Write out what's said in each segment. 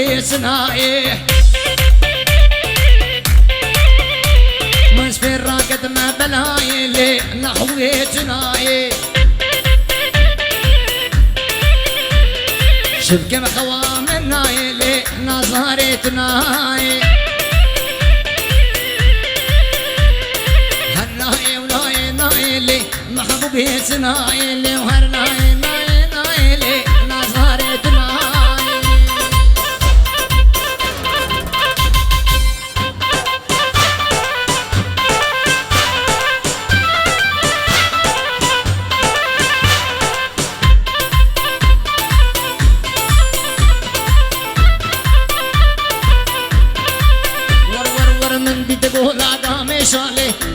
محبوبي صناعي مسفر راكد ما بلاي لي نحوي صناعي شبكة مخوام الناي لي نظهري تناي هالناي وناي ناي لي محبوبي صناعي لي وهالناي ناي ناي لي نظهري تناي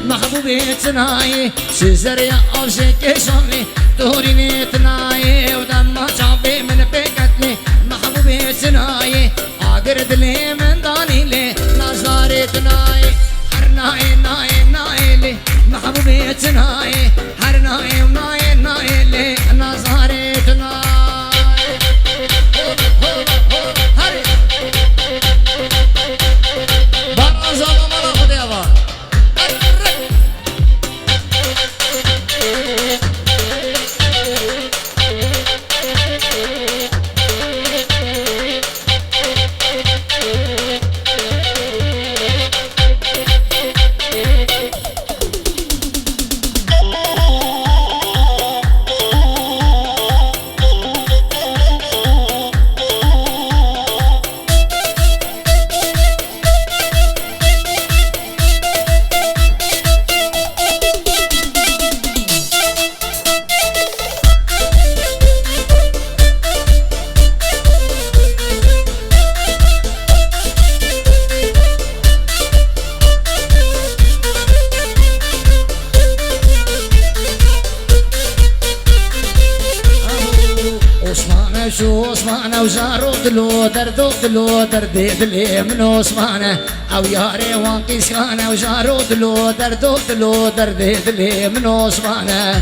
محبوبي تناي سيزريا او شيكي شامي توريني تناي ودما شعبي من بيكتني محبوبي تناي اقرد لي من داني لي نظاري تناي هرناي ناي ناي لي محبوبي تناي هرناي ناي ناي لي نظاري تناي شو اسمعنا وجارو دلو دردو دلو دردي دلي منو اسمعنا او ياري وانقي سكانا وجارو دلو دردو دلو دردي دلي منو اسمعنا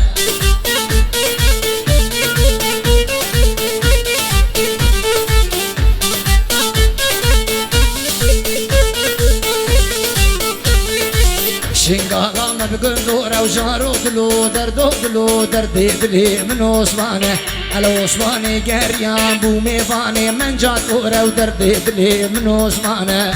شنقالا ما بقول دورة وجارو دلو دردو دلو دردي دلي منو اسمعنا على عثماني قريان بو ميفاني من جات دورة ودردي دلي منو اسمعنا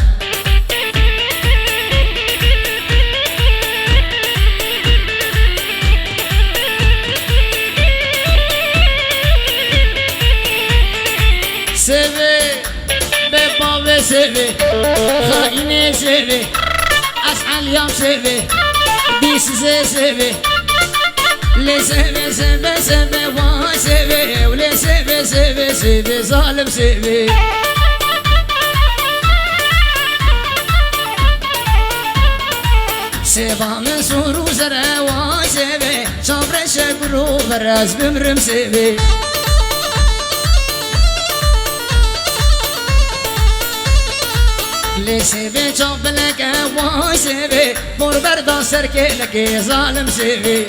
سيفي بيبابي سيفي خايني سيفي اسعى اليوم سيفي ديس زي سيفي لي سيفي سيفي سيفي واي سيفي ولي سيفي سيفي سيفي ظالم سيفي سيفا من سور وزرع واي سيفي صبر شكر وفراس بمرم سيفي لي سيفي شوف لك واي سيفي مور بردا سركي لك ظالم سيفي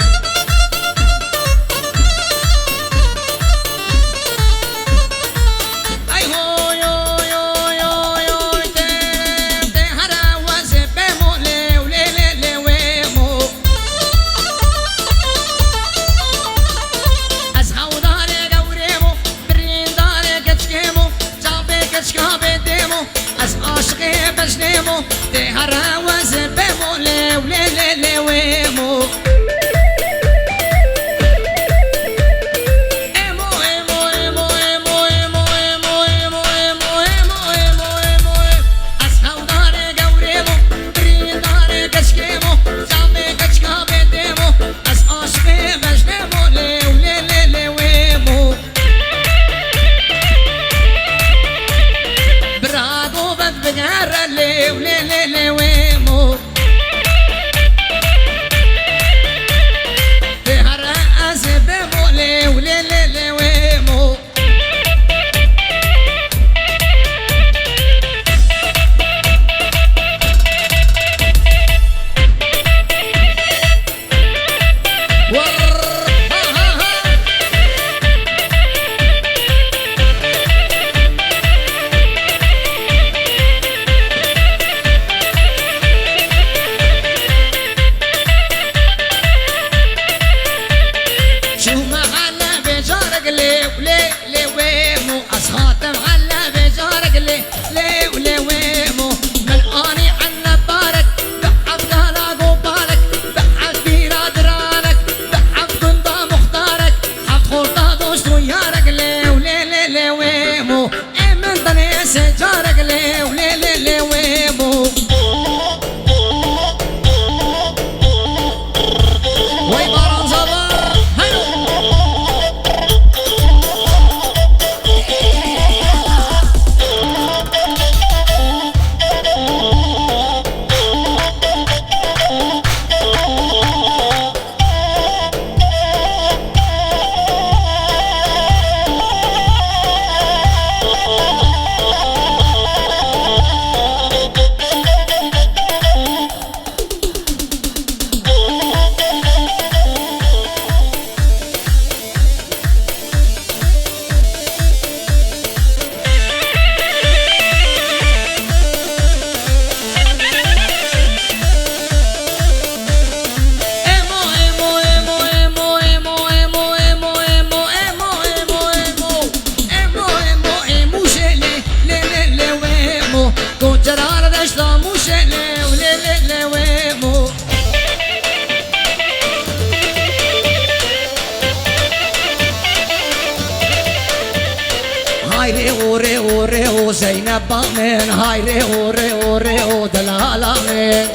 هاي ريو ريو ريو زينب من هاي ريو ريو ريو دلالة من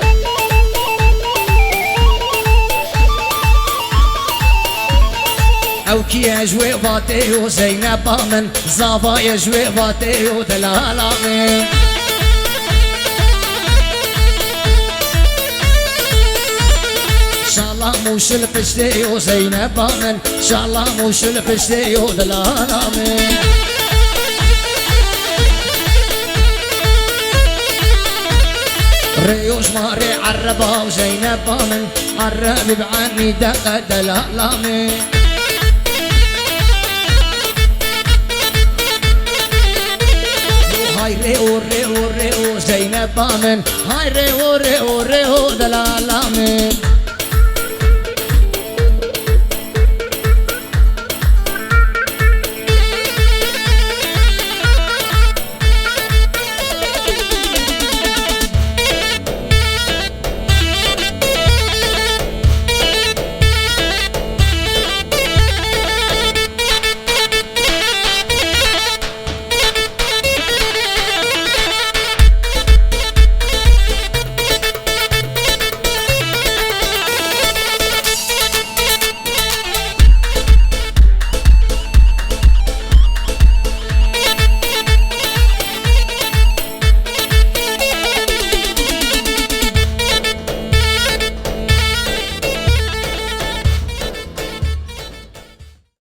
او كي يجوي باتيو زينب من زابا يجوي باتيو دلالة من شالله موش البشتيو زينب من شالله موش البشتيو دلالة من ريوش ماري عربا وزينب من عرب بعني دقة دلالة من هاي ريو ريو ريو زينب من هاي ريو ريو ريو دلالة من